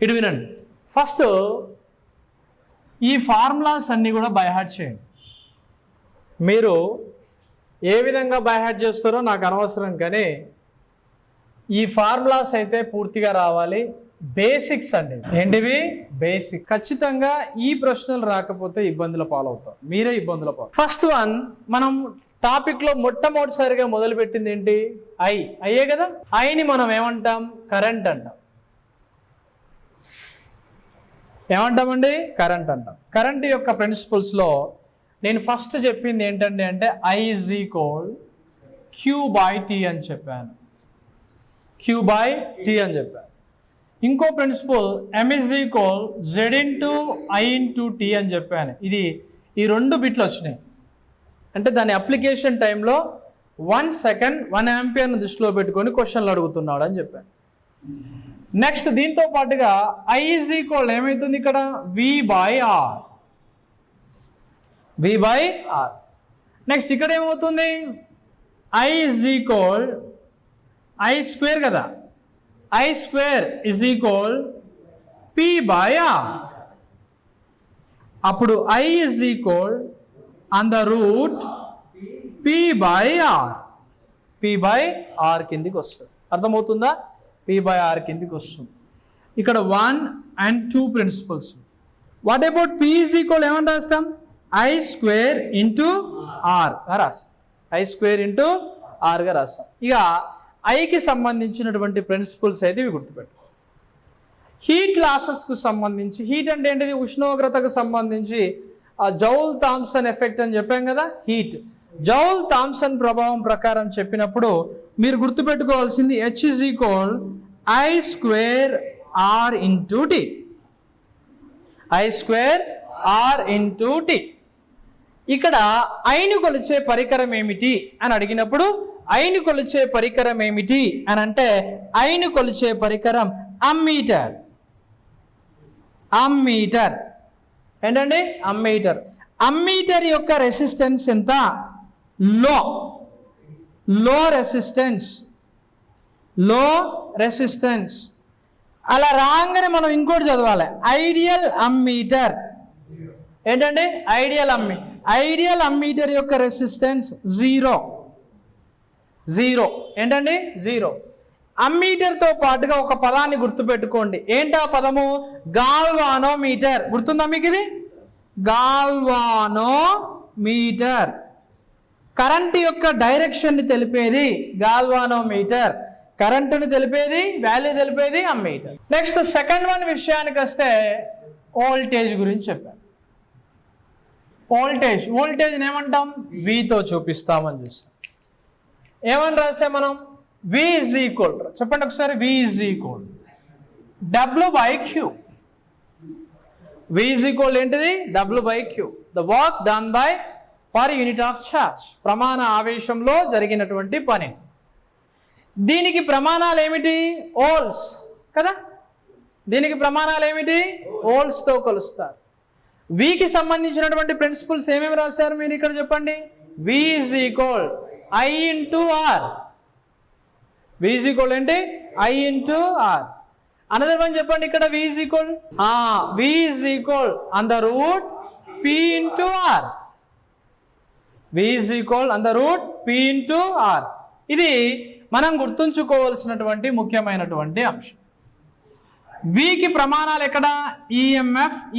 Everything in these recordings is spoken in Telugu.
ఇటు వినండి. ఫస్ట్ ఈ ఫార్ములాస్ అన్నీ కూడా బై హార్ట్ చేయండి. మీరు ఏ విధంగా బై హార్ట్ చేస్తారో నాకు అనవసరం, కానీ ఈ ఫార్ములాస్ అయితే పూర్తిగా రావాలి. బేసిక్స్ అండి. ఏంటివి? బేసిక్. ఖచ్చితంగా ఈ ప్రశ్నలు రాకపోతే ఇబ్బందుల పాలవుతారు, మీరే ఇబ్బందుల పాలు. ఫస్ట్ వన్, మనం టాపిక్లో మొట్టమొదటిసారిగా మొదలుపెట్టింది ఏంటి? అయ్యే కదా. ఐని మనం ఏమంటాం? కరెంట్ అంటాం. ఏమంటామండి? కరెంట్ అంటాం. కరెంట్ యొక్క ప్రిన్సిపల్స్లో నేను ఫస్ట్ చెప్పింది ఏంటండి అంటే I is equal Q/T అని చెప్పాను. Q/T అని చెప్పాను. ఇంకో principal M is equal Z into I into T అని చెప్పాను. ఈ రెండు బిట్లు వచ్చినాయి. అంటే దాని అప్లికేషన్ టైంలో 1 సెకండ్ 1 ఆంపియర్ను దృష్టిలో పెట్టుకొని క్వశ్చన్లు అడుగుతున్నాడు అని చెప్పాను. నెక్స్ట్ దీంతో పాటుగా I is equal ఏమవుతుంది ఇక్కడ? V/R. V/R. నెక్స్ట్ ఇక్కడ ఏమవుతుంది? I is equal I square కదా. I square is equal P/R. అప్పుడు I is equal under root P/R. P/R కిందికి వస్తుంది. అర్థమవుతుందా? P/R కిందికి వస్తుంది. ఇక్కడ 1 and 2 principles. What about P is equal ఏమని రాస్తాం? I స్క్వేర్ ఇంటూ R గా రాస్తాం. I స్క్వేర్ ఇంటూ R గా రాస్తాం. ఇక ఐకి సంబంధించినటువంటి ప్రిన్సిపల్స్ అయితే ఇవి గుర్తుపెట్టు. హీట్ లాసెస్కు సంబంధించి, హీట్ అంటే ఏంటిది? ఉష్ణోగ్రతకు సంబంధించి జౌల్ థామ్సన్ ఎఫెక్ట్ అని చెప్పాం కదా. హీట్ జౌల్ థామ్సన్ ప్రభావం ప్రకారం చెప్పినప్పుడు మీరు గుర్తుపెట్టుకోవాల్సింది H is equal I square R into T. I square R into T. ఇక్కడ ఐను కొలిచే పరికరం ఏమిటి అని అడిగినప్పుడు ఐను కొలిచే పరికరం ఏమిటి అని అంటే ఐను కొలిచే పరికరం అమ్మీటర్. అమ్మీటర్ ఏంటండి? అమ్మీటర్. అమ్మీటర్ యొక్క రెసిస్టెన్స్ ఎంత? లో రెసిస్టెన్స్. లో రెసిస్టెన్స్. అలా రాగానే మనం ఇంకోటి చదవాలి. ఐడియల్ అమ్మీటర్ ఏంటండి? ఐడియల్ అమ్మీటర్ యొక్క రెసిస్టెన్స్ 0. ఏంటండి? 0. అమ్మీటర్తో పాటుగా ఒక పదాన్ని గుర్తుపెట్టుకోండి. ఏంటి ఆ పదము? గాల్వానోమీటర్. గుర్తుందా మీకు ఇది? గాల్వానోమీటర్. కరెంట్ యొక్క డైరెక్షన్ని తెలిపేది గాల్వానోమీటర్. కరెంటుని తెలిపేది, వాల్యూ తెలిపేది అమ్మీటర్. నెక్స్ట్ సెకండ్ వన్ విషయానికి వస్తే వోల్టేజ్ గురించి చెప్పాను. వోల్టేజ్ని ఏమంటాం? వీతో చూపిస్తామని చూస్తాం. ఏమని రాసే మనం? V is equal, చెప్పండి ఒకసారి. V is equal W/Q. V is equal ఏంటిది? W/Q. The work done by per unit of charge. ప్రమాణ ఆవేశంలో జరిగినటువంటి పని. దీనికి ప్రమాణాలు ఏమిటి? ఓల్స్ కదా. దీనికి ప్రమాణాలు ఏమిటి? ఓల్స్తో కొలుస్తారు. వీకి సంబంధించినటువంటి ప్రిన్సిపల్స్ ఏమేమి రాశారు మీరు ఇక్కడ చెప్పండి. V is equal I into R. V is equal ఏంటి? I into R. Another one చెప్పండి ఇక్కడ. V is equal under root P into R. V is equal under root P into R. ఇది మనం గుర్తుంచుకోవాల్సినటువంటి ముఖ్యమైనటువంటి అంశం. వీకి ప్రమాణాలు ఎక్కడ?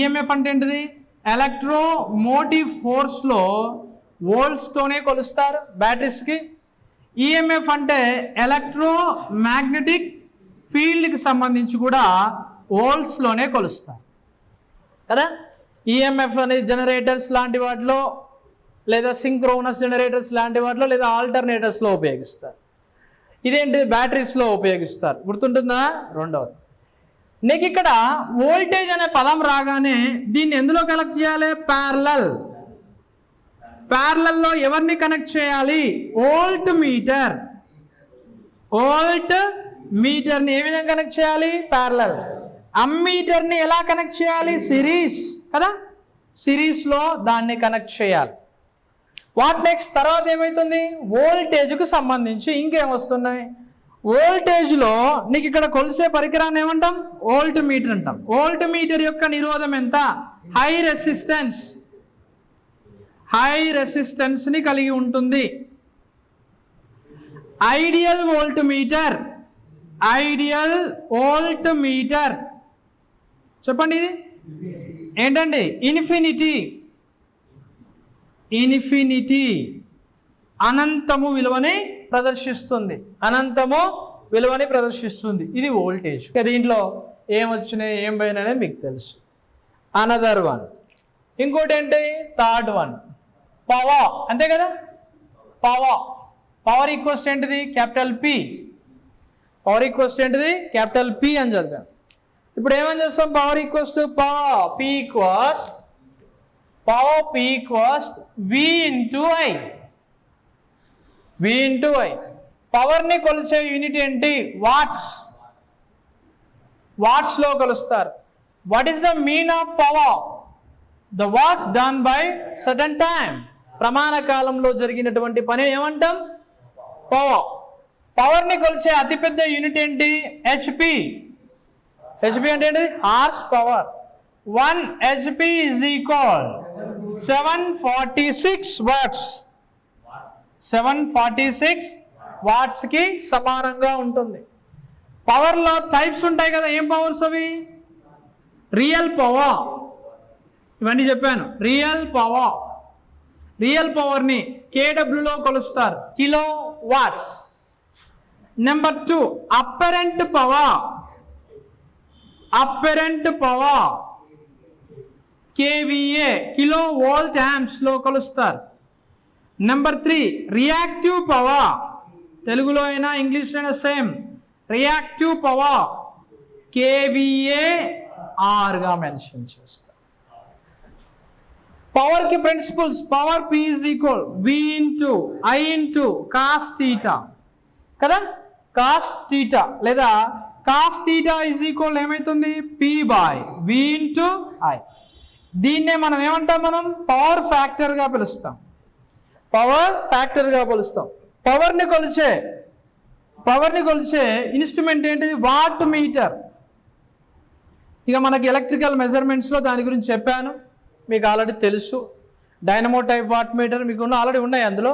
ఈఎంఎఫ్ అంటే ఏంటిది? ఎలక్ట్రోమోటివ్ ఫోర్స్లో వోల్ట్స్తోనే కొలుస్తారు బ్యాటరీస్కి. ఈఎంఎఫ్ అంటే ఎలక్ట్రోమాగ్నెటిక్ ఫీల్డ్కి సంబంధించి కూడా వోల్ట్స్లోనే కొలుస్తారు కదా. ఈఎంఎఫ్ అనేది జనరేటర్స్ లాంటి వాటిలో, లేదా సింక్రోనస్ జనరేటర్స్ లాంటి వాటిలో, లేదా ఆల్టర్నేటర్స్లో ఉపయోగిస్తారు. ఇదేంటి? బ్యాటరీస్లో ఉపయోగిస్తారు. గుర్తుంటుందా? రెండవది. నీకు ఇక్కడ వోల్టేజ్ అనే పదం రాగానే దీన్ని ఎందులో కనెక్ట్ చేయాలి? ప్యారలల్లో ఎవరిని కనెక్ట్ చేయాలి? వోల్ట్ మీటర్ని ఏ విధంగా కనెక్ట్ చేయాలి? ప్యారలల్. అమ్మీటర్ని ఎలా కనెక్ట్ చేయాలి? సిరీస్ కదా. సిరీస్లో దాన్ని కనెక్ట్ చేయాలి. What next? తర్వాత ఏమవుతుంది? వోల్టేజ్కు సంబంధించి ఇంకేం వస్తున్నాయి? వోల్టేజ్లో నీకు ఇక్కడ కొలిసే పరికరాన్ని ఏమంటాం? వోల్ట్ మీటర్ అంటాం. వోల్ట్ మీటర్ యొక్క నిరోధం ఎంత? హై రెసిస్టెన్స్ని కలిగి ఉంటుంది. ఐడియల్ వోల్ట్ మీటర్ చెప్పండి, ఇది ఏంటండి? ఇన్ఫినిటీ అనంతము విలువని ప్రదర్శిస్తుంది. ఇది వోల్టేజ్. దీంట్లో ఏం వచ్చినాయి ఏం పోయినాయని మీకు తెలుసు. అనదర్ వన్, ఇంకోటి ఏంటి? Third one, power. అంతే కదా, పవర్ ఈక్వల్స్ ఏంటిది? క్యాపిటల్ పి అని చదివాం. ఇప్పుడు ఏమని చేస్తాం? Power equals to P equals V into I. పవర్ని కొలిచే యూనిట్ ఏంటి? వాట్స్లో కొలుస్తారు. What is the mean of power? The work done by certain time. ప్రమాణ కాలంలో జరిగినటువంటి పని ఏమంటాం? పవర్ని కొలిచే అతిపెద్ద యూనిట్ ఏంటి? హెచ్పి అంటే ఏంటి? Horse power. 1 HP is equal 746 watts. 746 watts కి సమానంగా ఉంటుంది. పవర్లో టైప్స్ ఉంటాయి కదా, ఏం పవర్స్ అవి? రియల్ పవర్, ఇవన్నీ చెప్పాను. రియల్ పవర్ని KWలో కొలుస్తారు, kilo watts. Number 2 apparent power KVA, kilo volt యాంప్స్లో కొలుస్తారు. నెంబర్ 3 రియాక్టివ్ పవర్, తెలుగులో అయినా ఇంగ్లీష్లో అయినా సేమ్. రియాక్టివ్ పవర్ KVARగా మెన్షన్ చేస్తారు. పవర్కి principles, power P is equal V into I into cos theta కదా, cos theta లేదా cos theta is equal ఏమవుతుంది? P by V into I. దీన్నే మనం ఏమంటాం? మనం పవర్ ఫ్యాక్టర్గా పిలుస్తాం. పవర్ని కొలిచే ఇన్స్ట్రుమెంట్ ఏంటిది? Watt meter. ఇక మనకి ఎలక్ట్రికల్ మెజర్మెంట్స్లో దాని గురించి చెప్పాను, మీకు ఆల్రెడీ తెలుసు. డైనమో టైప్ వాట్ మీటర్ మీకు ఆల్రెడీ ఉన్నాయి. అందులో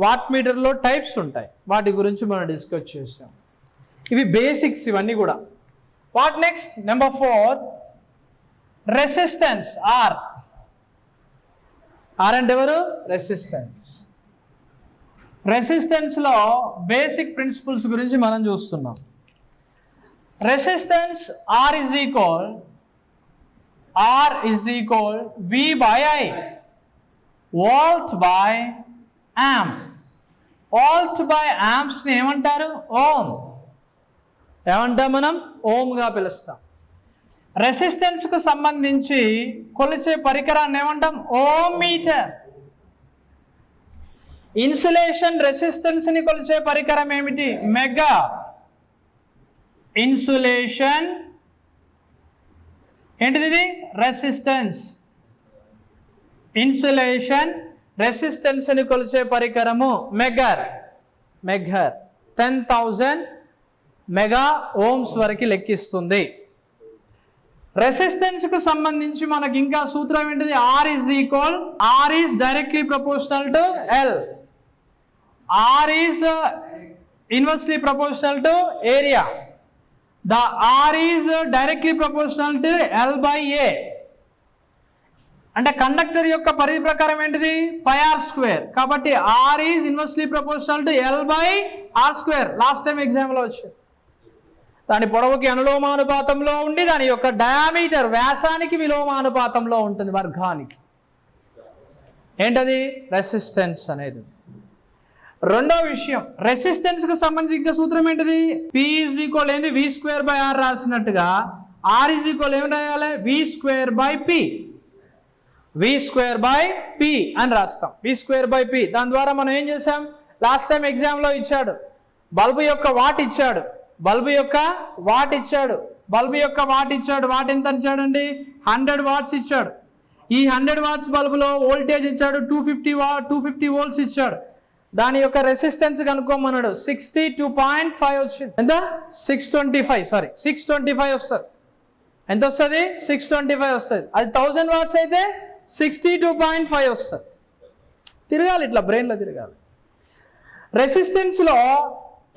వాట్ మీటర్లో టైప్స్ ఉంటాయి, వాటి గురించి మనం డిస్కస్ చేసాం. ఇవి బేసిక్స్ ఇవన్నీ కూడా. What next? Number 4 resistance. R అంటే ఎవరు? రెసిస్టెన్స్లో బేసిక్ ప్రిన్సిపల్స్ గురించి మనం చూస్తున్నాం. Resistance R is equal V by I, volt by amp. Volt by యాంప్స్ని ఏమంటారు? ఏమంటాం మనం? ఓమ్గా పిలుస్తాం. రెసిస్టెన్స్కు సంబంధించి కొలిచే పరికరాన్ని ఏమంటాం? Ohm meter. ఇన్సులేషన్ రెసిస్టెన్స్ని కొలిచే పరికరం ఏమిటి? మెగా. ఇన్సులేషన్ ఏంటిది? ఇది రెసిస్టెన్స్. ఇన్సులేషన్ రెసిస్టెన్స్ని కొలిచే పరికరము మెగర్. 10,000 మెగా ఓమ్స్ వరకు లెక్కిస్తుంది. రెసిస్టెన్స్కు సంబంధించి మనకి ఇంకా సూత్రం ఏంటిది? R is directly proportional to L. R is inversely proportional to area. The R is directly proportional to L by A. అంటే కండక్టర్ యొక్క పరిధి ప్రకారం ఏంటిది? πr². కాబట్టి R is inversely proportional to L by r². Last time ఎగ్జామ్లో వచ్చింది. దాని పొడవుకి అనులోమానుపాతంలో ఉండి దాని యొక్క డయామీటర్ వ్యాసానికి విలోమానుపాతంలో ఉంటుంది, వర్గానికి. ఏంటది? రెసిస్టెన్స్ అనేది. రెండో విషయం, రెసిస్టెన్స్కి సంబంధించి ఇంకా సూత్రం ఏంటిది? P is equal ఏంటి? V²/R రాసినట్టుగా R is equal ఏమి రాయాలి? V²/P అని రాస్తాం. V²/P. దాని ద్వారా మనం ఏం చేసాం? లాస్ట్ టైం ఎగ్జామ్లో ఇచ్చాడు, బల్బు యొక్క వాట్ ఇచ్చాడు. వాట్ ఎంత ఇచ్చాడండి? 100 వాట్స్ ఇచ్చాడు. ఈ 100 వాట్స్ బల్బులో వోల్టేజ్ ఇచ్చాడు 250 వోల్ట్స్ ఇచ్చాడు. దాని యొక్క రెసిస్టెన్స్ కనుక్కోమన్నాడు. 62.5 వచ్చింది. ఎంత? 625 వస్తుంది. ఎంత వస్తుంది? 625 వస్తుంది. అది 1000 వాట్స్ అయితే 62.5 వస్తుంది. తిరగాలి, ఇట్లా బ్రెయిన్లో తిరగాలి. రెసిస్టెన్స్లో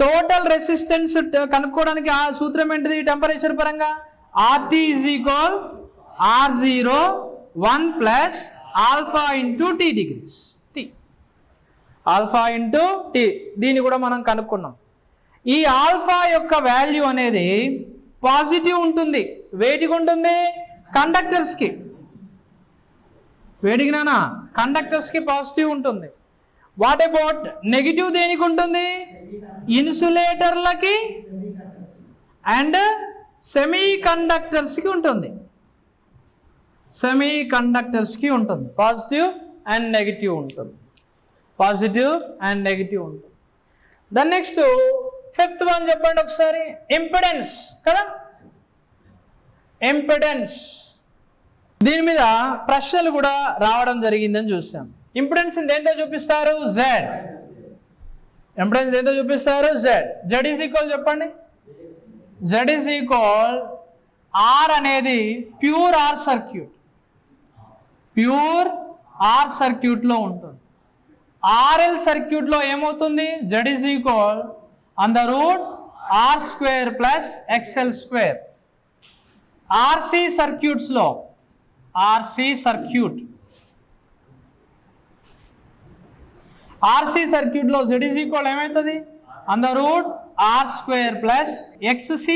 టోటల్ రెసిస్టెన్స్ కనుక్కోవడానికి ఆ సూత్రం ఏంటిది? టెంపరేచర్ పరంగా RT = R0 1 + alpha into T degrees. Alpha into T, దీన్ని కూడా మనం కనుక్కున్నాం. ఈ ఆల్ఫా యొక్క వాల్యూ అనేది పాజిటివ్ ఉంటుంది. వేటికి ఉంటుంది? కండక్టర్స్కి. వేడికి నానా కండక్టర్స్కి పాజిటివ్ ఉంటుంది. వాట్ అబౌట్ నెగిటివ్ దేనికి ఉంటుంది? ఇన్సులేటర్లకి అండ్ సెమీ కండక్టర్స్కి ఉంటుంది. సెమీ కండక్టర్స్కి ఉంటుంది. పాజిటివ్ అండ్ నెగిటివ్ ఉంటుంది. పాజిటివ్ అండ్ నెగిటివ్ ఉంటుంది. దాని నెక్స్ట్ 5th వన్ చెప్పండి ఒకసారి. ఇంపెడెన్స్ కదా, ఇంపెడెన్స్. దీని మీద ప్రశ్నలు కూడా రావడం జరిగిందని చూసాం. ఇంపెడెన్స్ దేంతో చూపిస్తారు? Z. ఇంపెడెన్స్ దేంతో చూపిస్తారు? Z. Z = చెప్పండి. Z R అనేది pure R circuit. Pure R సర్క్యూట్లో ఉంటుంది. RL సర్క్యూట్లో ఏమవుతుంది? Z √R² + XL². RC సర్క్యూట్స్లో RC సర్క్యూట్లో Z ఏమవుతుంది? √R² + XC².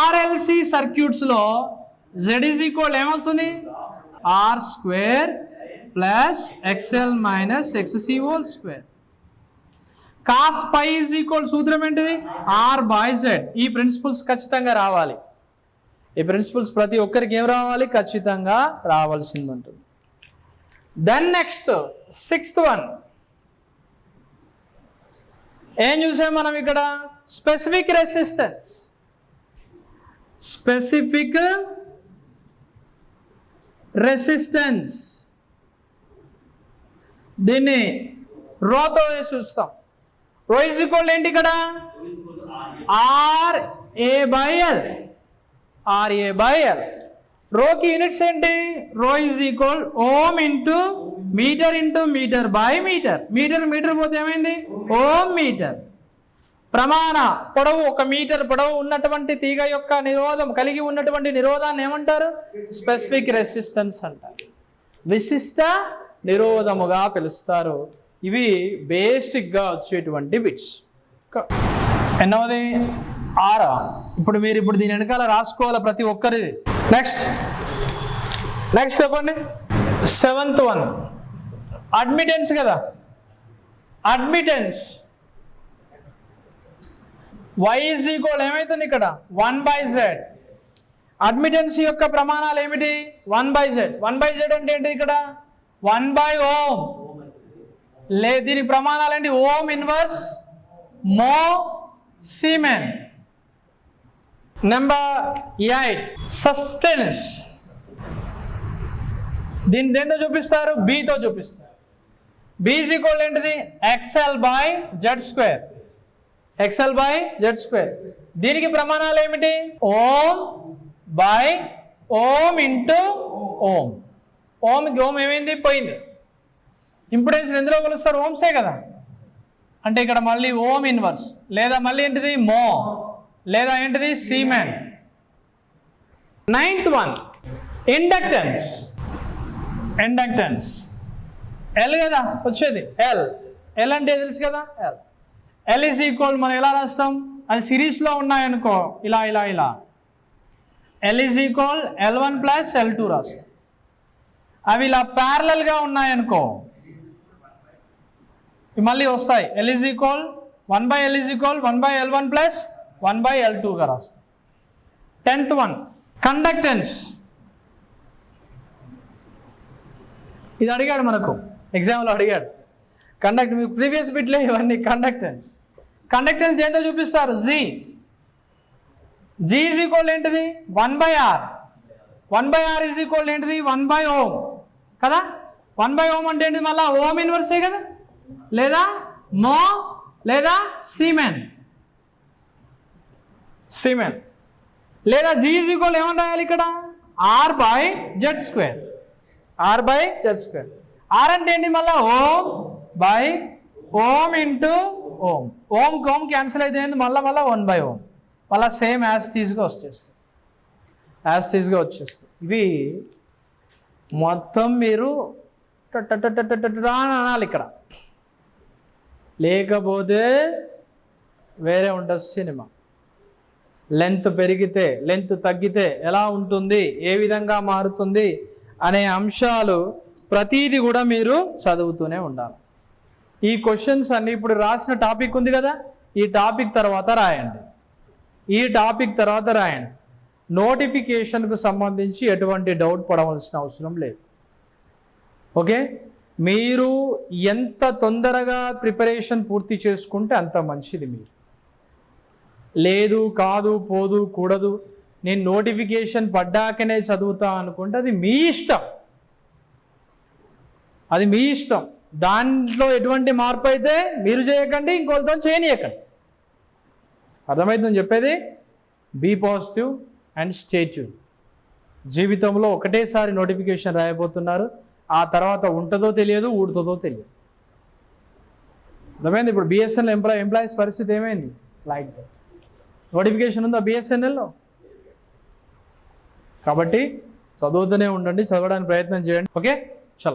RLC సర్క్యూట్స్లో Z ఏమవుతుంది? R² + XL - XC². cos π = సూత్రం ఏంటిది? R/Z. ఈ ప్రిన్సిపల్స్ ఖచ్చితంగా రావాలి. ఈ ప్రిన్సిపల్స్ ప్రతి ఒక్కరికి ఏం రావాలి? ఖచ్చితంగా రావాల్సింది ఉంటుంది. దెన్ నెక్స్ట్ 6th వన్ ఏం చూసాం మనం ఇక్కడ? Specific resistance. స్పెసిఫిక్ రెసిస్టెన్స్ దీన్ని రోతో వేసి చూస్తాం. రో = ఏంటి ఇక్కడ? RA/L. RA/L. రోకి యూనిట్స్ ఏంటి? Rho = ohm into metre into metre by metre. Metre పోతే ఏమైంది? Ohm metre. ప్రమాణ పొడవు 1 మీటర్ పొడవు ఉన్నటువంటి తీగ యొక్క నిరోధం కలిగి ఉన్నటువంటి నిరోధాన్ని ఏమంటారు? స్పెసిఫిక్ రెసిస్టెన్స్ అంటారు. విశిష్ట నిరోధముగా పిలుస్తారు. ఇవి బేసిక్గా వచ్చేటువంటి బిట్స్. ఎన్నోది? 6. ఇప్పుడు దీని వెనకాల రాసుకోవాలి ప్రతి ఒక్కరిది. నెక్స్ట్ చెప్పండి. 7th వన్ అడ్మిటెన్స్ కదా. అడ్మిటెన్స్ Y = ఏమవుతుంది ఇక్కడ? 1/Z. అడ్మిటెన్స్ యొక్క ప్రమాణాలు ఏమిటి? 1/Z. 1/Z అంటే ఏంటి ఇక్కడ? 1/Ohm. దీని ప్రమాణాలు ఏంటి? ఓం ఇన్వర్స్ మో సీమెన్. Number 8 sustenance. దీన్ని దేంతో చూపిస్తారు? Bతో చూపిస్తారు. B = ఏంటిది? XL/Z². XL/Z². దీనికి ప్రమాణాలు ఏమిటి? ఓం ఇంటూ ఓం. ఓంకి ఓం ఏమైంది? పోయింది. ఇంపిడెన్స్ ఎందులో కొలుస్తారు? ఓమ్సే కదా. అంటే ఇక్కడ మళ్ళీ ఓం ఇన్వర్స్, లేదా మళ్ళీ ఏంటిది? మో, లేదా ఏంటిది? Siemens. 9th one inductance. L కదా వచ్చేది. ఎల్ అంటే తెలుసు కదా. L = మనం ఎలా రాస్తాం? అది సిరీస్లో ఉన్నాయనుకో ఇలా. L = L1 + L2 రాస్తాం. అవి ఇలా ప్యారలల్గా ఉన్నాయనుకో మళ్ళీ వస్తాయి. L = 1/L = 1/L1 + 1/L2గా రాస్తాం. 10th one conductance. ఇది అడిగాడు మనకు, ఎగ్జామ్లో అడిగాడు. మీకు ప్రీవియస్ బిట్లో ఇవన్నీ కండక్టెన్స్. దేంతో చూపిస్తారు? G = ఏంటిది? 1/R. 1/R = ఏంటిది? 1/Ohm కదా. 1/ఓమ్ అంటే ఏంటి? మళ్ళీ ఓమ్ ఇన్వర్సే కదా, లేదా మో లేదా సీమెన్ లేదా G ఈజ్ ఈక్వల్ ఏమని రాయాలి ఇక్కడ? R/Z². R/Z². R అంటే ఏంటి? మళ్ళీ ohm by ohm into ohm. Ohm cancel అయితే ఏంటి? మళ్ళీ 1/ఓమ్. మళ్ళీ సేమ్ యాజ్ టీజ్గా వచ్చేస్తుంది. ఇవి మొత్తం మీరు అని అనాలి ఇక్కడ, లేకపోతే వేరే ఉంటుంది సినిమా. లెంత్ పెరిగితే లెంత్ తగ్గితే ఎలా ఉంటుంది, ఏ విధంగా మారుతుంది అనే అంశాలు ప్రతీది కూడా మీరు చదువుతూనే ఉండాలి. ఈ క్వశ్చన్స్ అన్ని ఇప్పుడు రాసిన టాపిక్ ఉంది కదా, ఈ టాపిక్ తర్వాత రాయండి. నోటిఫికేషన్కు సంబంధించి ఎటువంటి డౌట్ పడవలసిన అవసరం లేదు. ఓకే, మీరు ఎంత తొందరగా ప్రిపరేషన్ పూర్తి చేసుకుంటే అంత మంచిది. మీరు లేదు కాదు పోదు కూడదు నేను నోటిఫికేషన్ పడ్డాకనే చదువుతా అనుకుంటే అది మీ ఇష్టం. దాంట్లో ఎటువంటి మార్పు అయితే మీరు చేయకండి, ఇంకోళ్ళతో చేయనీయకండి. అర్థమవుతుందని చెప్పేది. Be positive and stay tune. జీవితంలో ఒకటేసారి నోటిఫికేషన్ రాయబోతున్నారు, ఆ తర్వాత ఉంటుందో తెలియదు, ఊడుతుందో తెలియదు. అర్థమైంది. ఇప్పుడు బిఎస్ఎన్ఎల్ ఎంప్లాయీస్ పరిస్థితి ఏమైంది? Like that. నోటిఫికేషన్ ఉందా బిఎస్ఎన్ఎల్లో? కాబట్టి చదువుతూనే ఉండండి, చదవడానికి ప్రయత్నం చేయండి. ఓకే.